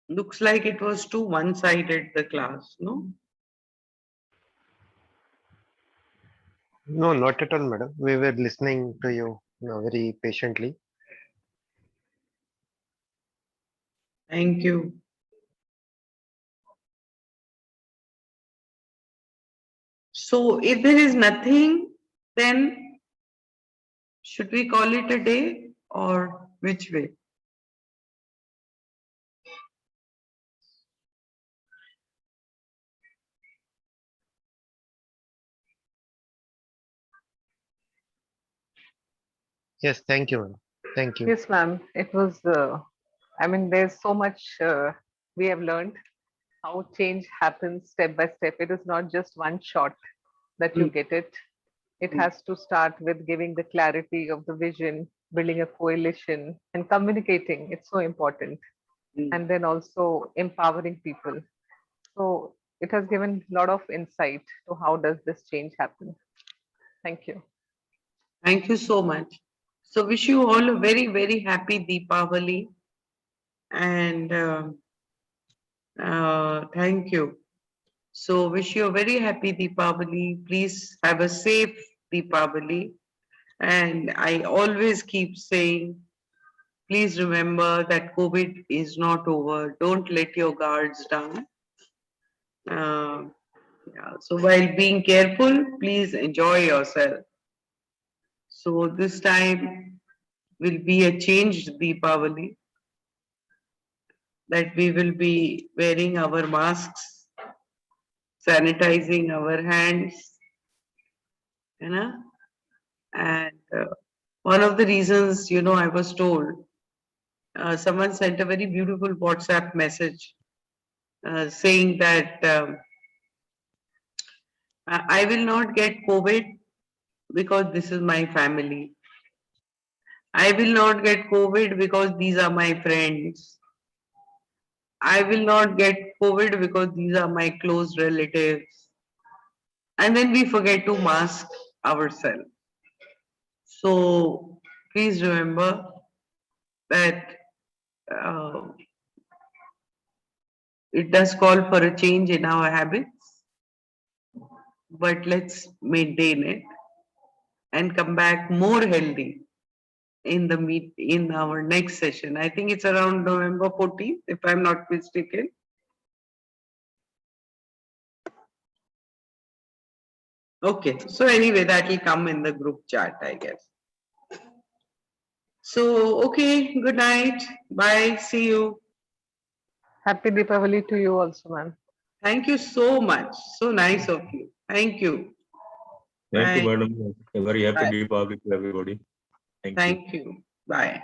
Speaker 1: Looks like it was too one-sided, the class, no?
Speaker 5: No, not at all, madam. We were listening to you, very patiently.
Speaker 1: Thank you. So if there is nothing, then should we call it a day or which way?
Speaker 5: Yes, thank you, madam. Thank you.
Speaker 3: Yes, ma'am. It was, I mean, there's so much we have learned how change happens step by step. It is not just one shot that you
Speaker 1: Mm.
Speaker 3: get it. It
Speaker 1: Mm.
Speaker 3: has to start with giving the clarity of the vision, building a coalition, and communicating. It's so important.
Speaker 1: Mm.
Speaker 3: And then also empowering people. So it has given a lot of insight to how does this change happen. Thank you.
Speaker 1: Thank you so much. So wish you all a very, very happy Deepavali and thank you. So wish you a very happy Deepavali. Please have a safe Deepavali. And I always keep saying, please remember that COVID is not over. Don't let your guards down. Uh, yeah. So while being careful, please enjoy yourself. So this time will be a changed Deepavali, that we will be wearing our masks, sanitizing our hands, you know. And one of the reasons, I was told, someone sent a very beautiful WhatsApp message saying that I will not get COVID because this is my family. I will not get COVID because these are my friends. I will not get COVID because these are my close relatives. And then we forget to mask ourselves. So please remember that uh, it does call for a change in our habits, but let's maintain it and come back more healthy in our next session. I think it's around November 14th, if I'm not mistaken. Okay, so anyway, that will come in the group chat, I guess. So, okay, good night. Bye. See you.
Speaker 3: Happy Deepavali to you also, ma'am.
Speaker 1: Thank you so much. So nice of you. Thank you.
Speaker 6: Thank you,
Speaker 1: Bye.
Speaker 6: madam. A very happy
Speaker 1: Bye.
Speaker 6: Deepavali to everybody. Thank you.
Speaker 1: Thank you. Bye.